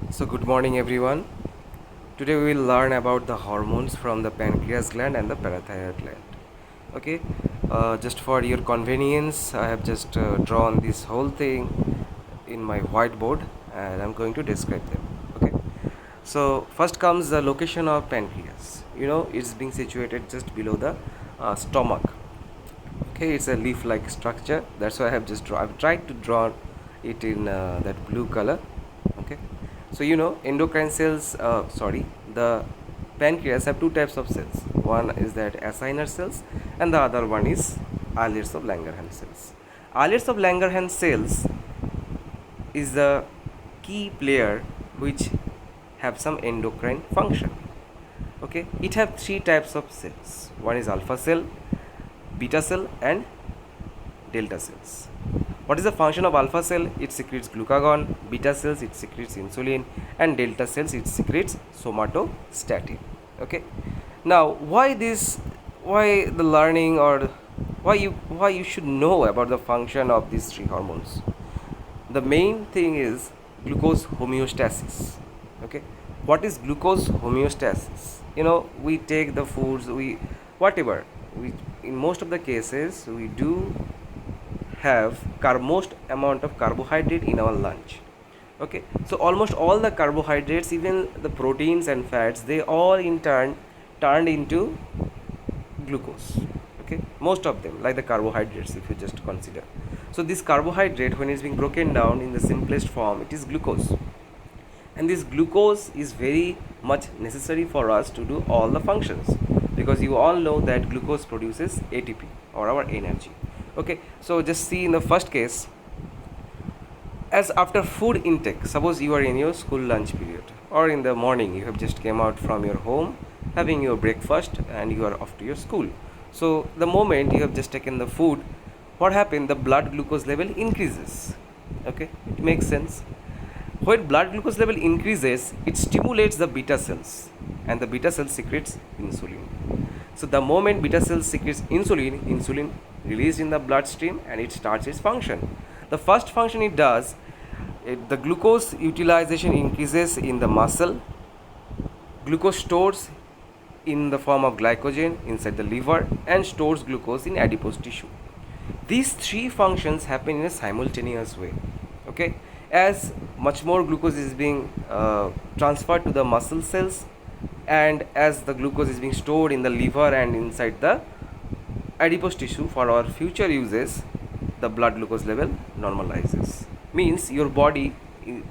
So, good morning, everyone. Today, we will learn about the hormones from the pancreas gland and the parathyroid gland. Okay, just for your convenience, I have just drawn this whole thing in my whiteboard and I'm going to describe them. Okay, so first comes the location of pancreas. It's being situated just below the stomach. Okay, it's a leaf-like structure. That's why I've tried to draw it in that blue color. Okay, so endocrine cells. The pancreas have two types of cells. One is that acinar cells, and the other one is islets of Langerhans cells. Islets of Langerhans cells is the key player which have some endocrine function. Okay, it have three types of cells. One is alpha cell, beta cell, and delta cells. What is the function of alpha cell? It secretes glucagon. Beta cells, it secretes insulin, and delta cells, it secretes somatostatin. Okay, now why the learning, or why you should know about the function of these three hormones? The main thing is glucose homeostasis. Okay, what is glucose homeostasis? We take the foods, whatever we in most of the cases we do have most amount of carbohydrate in our lunch. Okay, so almost all the carbohydrates, even the proteins and fats, they all in turn turned into glucose. Okay, most of them, like the carbohydrates, if you just consider. So this carbohydrate, when it's being broken down in the simplest form, it is glucose, and this glucose is very much necessary for us to do all the functions, because you all know that glucose produces ATP, or our energy. Okay, so just see in the first case, as after food intake, suppose you are in your school lunch period, or in the morning you have just came out from your home having your breakfast and you are off to your school. So the moment you have just taken the food, what happened? The blood glucose level increases. Okay, it makes sense. When blood glucose level increases, it stimulates the beta cells, and the beta cells secretes insulin. So the moment beta cells secretes insulin released in the bloodstream, and it starts its function. The first function it does, the glucose utilization increases in the muscle. Glucose stores in the form of glycogen inside the liver and stores glucose in adipose tissue. These three functions happen in a simultaneous way. Okay, as much more glucose is being transferred to the muscle cells, and as the glucose is being stored in the liver and inside the adipose tissue for our future uses, the blood glucose level normalizes. Means your body,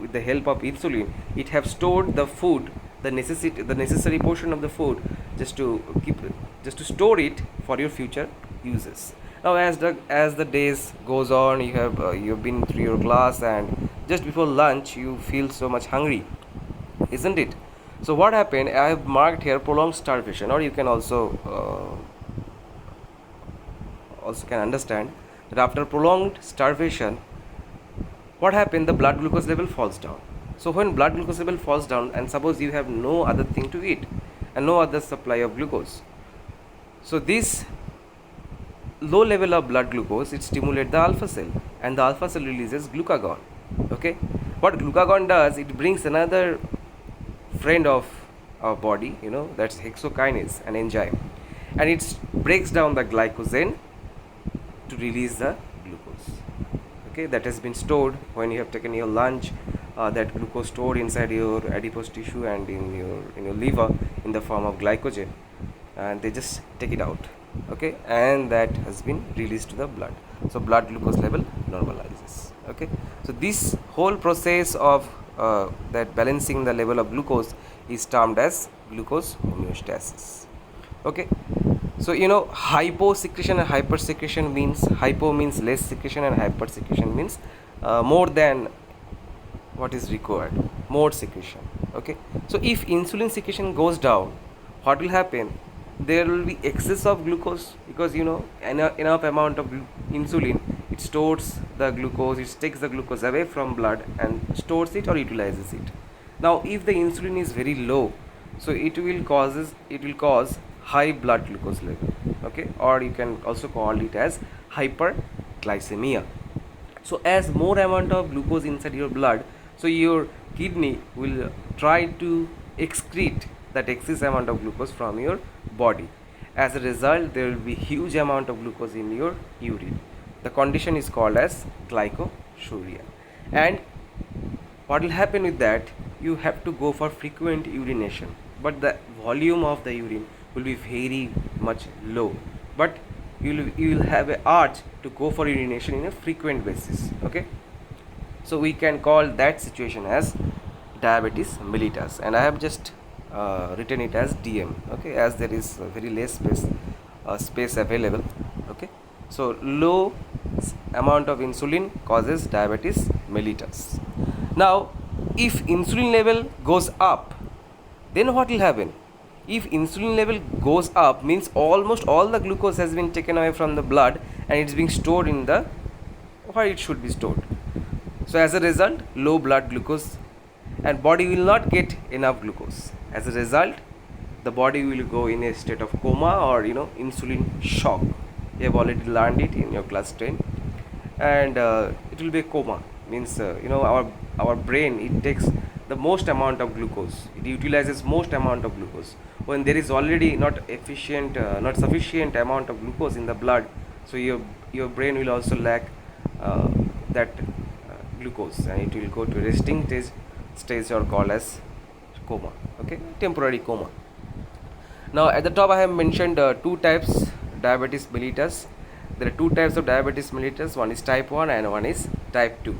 with the help of insulin, it have stored the food, the necessary portion of the food, just to store it for your future uses. Now as the days goes on, you've been through your class, and just before lunch you feel so much hungry, isn't it? So what happened? I have marked here prolonged starvation, or you can also can understand that after prolonged starvation, what happened? The blood glucose level falls down. So when blood glucose level falls down, and suppose you have no other thing to eat and no other supply of glucose, so this low level of blood glucose, it stimulates the alpha cell, and the alpha cell releases glucagon. Okay, what glucagon does, it brings another friend of our body, that's hexokinase, an enzyme, and it breaks down the glycogen to release the glucose. Okay, that has been stored when you have taken your lunch. That glucose stored inside your adipose tissue and in your liver in the form of glycogen, and they just take it out. Okay, and that has been released to the blood, so blood glucose level normalizes. Okay, so this whole process of that balancing the level of glucose is termed as glucose homeostasis. Okay, so hypo secretion and hyper secretion means, hypo means less secretion and hyper secretion means more than what is required, more secretion. Okay, so if insulin secretion goes down, what will happen? There will be excess of glucose, because enough amount of insulin, it stores the glucose, it takes the glucose away from blood and stores it or utilizes it. Now if the insulin is very low, so it will cause high blood glucose level. Okay, or you can also call it as hyperglycemia. So as more amount of glucose inside your blood, so your kidney will try to excrete that excess amount of glucose from your body. As a result, there will be huge amount of glucose in your urine. The condition is called as glycosuria. And what will happen with that, you have to go for frequent urination, but the volume of the urine will be very much low, but you will have a urge to go for urination in a frequent basis. Okay, so we can call that situation as diabetes mellitus, and I have just written it as DM. Okay, as there is very less space available. Okay, so low amount of insulin causes diabetes mellitus. Now, if insulin level goes up, then what will happen? If insulin level goes up, means almost all the glucose has been taken away from the blood and it's being stored in the where it should be stored. So as a result, low blood glucose, and body will not get enough glucose. As a result, the body will go in a state of coma or insulin shock. You have already learned it in your class 10, and it will be a coma. Means our brain, it takes the most amount of glucose, it utilizes most amount of glucose when there is already not sufficient amount of glucose in the blood. So your brain will also lack that glucose, and it will go to resting stage or called as coma. Okay, temporary coma. Now at the top I have mentioned two types diabetes mellitus. There are two types of diabetes mellitus. One is type 1 and one is type 2.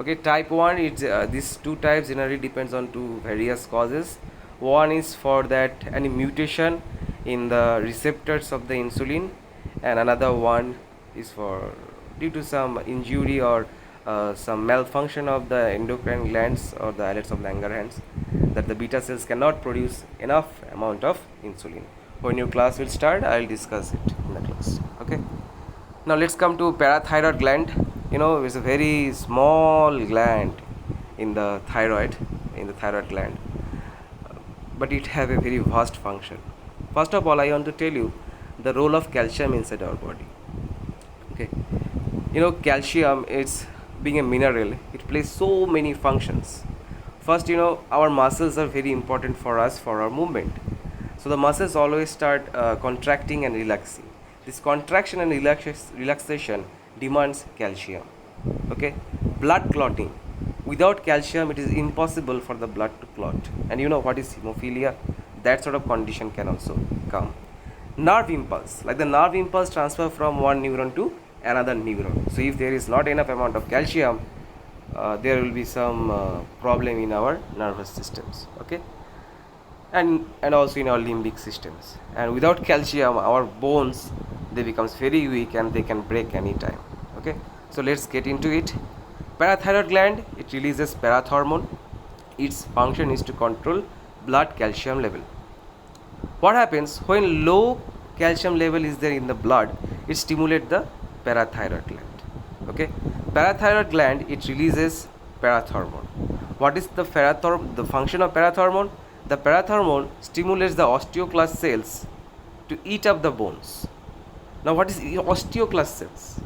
Okay, type 1, it's these two types generally depends on two various causes. One is for that any mutation in the receptors of the insulin, and another one is for due to some injury or some malfunction of the endocrine glands or the islets of Langerhans, that the beta cells cannot produce enough amount of insulin. When your class will start, I will discuss it in the class. Okay, now let's come to parathyroid gland. It's a very small gland in the thyroid gland, but it have a very vast function. First of all, I want to tell you the role of calcium inside our body. Okay, calcium, it's being a mineral, it plays so many functions. First, our muscles are very important for us for our movement. So the muscles always start contracting and relaxing. This contraction and relaxation demands calcium. Okay, blood clotting, without calcium it is impossible for the blood to clot. And what is hemophilia? That sort of condition can also come. Nerve impulse, like the nerve impulse transfer from one neuron to another neuron. So if there is not enough amount of calcium, there will be some problem in our nervous systems. Okay, and also in our limbic systems. And without calcium, our bones, they becomes very weak and they can break anytime. Okay, so let's get into it. Parathyroid gland, it releases parathormone. Its function is to control blood calcium level. What happens when low calcium level is there in the blood? It stimulates the parathyroid gland. Okay, parathyroid gland, it releases parathormone. What is the function of parathormone? The parathormone stimulates the osteoclast cells to eat up the bones. Now what is osteoclast cells?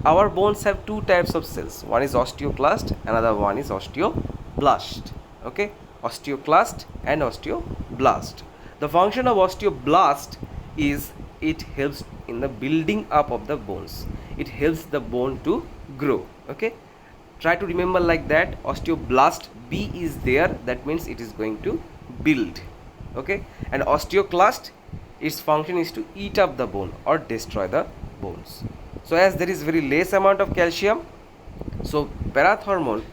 Our bones have two types of cells. One is osteoclast, another one is osteoblast. Okay, osteoclast and osteoblast. The function of osteoblast is it helps in the building up of the bones. It helps the bone to grow. Okay, try to remember like that. Osteoblast, B is there, that means it is going to build. Okay, and osteoclast, its function is to eat up the bone or destroy the bones. So as there is very less amount of calcium, so parathormone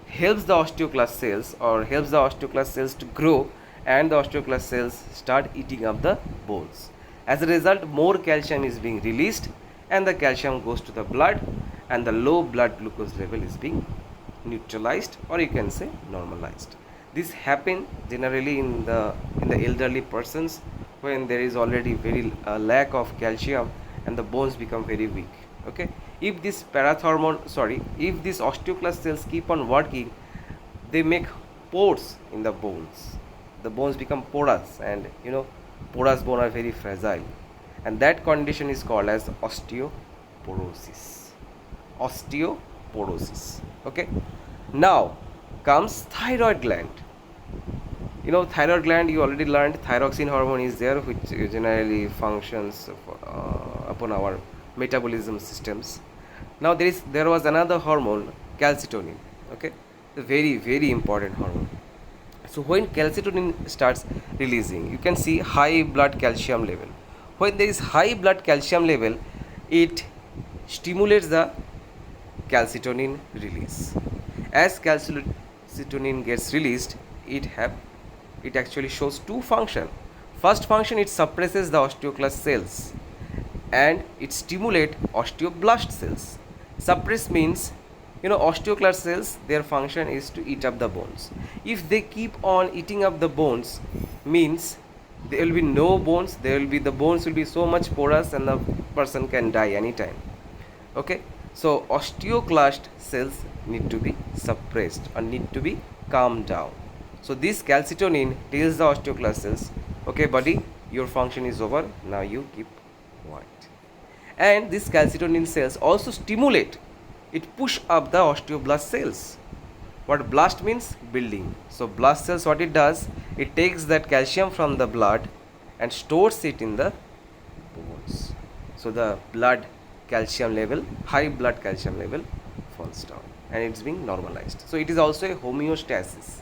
helps the osteoclast cells to grow, and the osteoclast cells start eating up the bones. As a result, more calcium is being released and the calcium goes to the blood, and the low blood glucose level is being neutralized, or you can say normalized. This happens generally in the elderly persons when there is already very lack of calcium and the bones become very weak. Okay, if this osteoclast cells keep on working, they make pores in the bones. The bones become porous, and porous bone are very fragile, and that condition is called as osteoporosis. Okay, now comes thyroid gland. You know, thyroid gland, you already learned thyroxine hormone is there, which generally functions upon our metabolism systems. Now there was another hormone, calcitonin. Okay, a very very important hormone. So when calcitonin starts releasing, you can see high blood calcium level. When there is high blood calcium level, it stimulates the calcitonin release. As calcitonin gets released, it actually shows two function. First function, it suppresses the osteoclast cells and it stimulate osteoblast cells. Suppress means, you know, osteoclast cells, their function is to eat up the bones. If they keep on eating up the bones, means there will be no bones, the bones will be so much porous and the person can die anytime. Okay, so osteoclast cells need to be suppressed or need to be calmed down. So this calcitonin tells the osteoclast cells, okay buddy, your function is over, now you keep quiet. And this calcitonin cells also stimulate, it push up the osteoblast cells. What blast means? Building. So blast cells, what it does, it takes that calcium from the blood and stores it in the bones. So the blood calcium level, high blood calcium level falls down and it's being normalized. So it is also a homeostasis.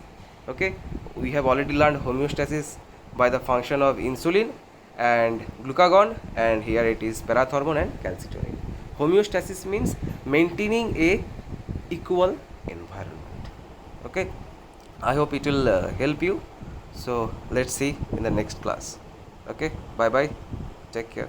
Okay, we have already learned homeostasis by the function of insulin and glucagon, and here it is parathormone and calcitonin. Homeostasis means maintaining a equal environment. Okay, I hope it will help you. So let's see in the next class. Okay, bye bye, take care.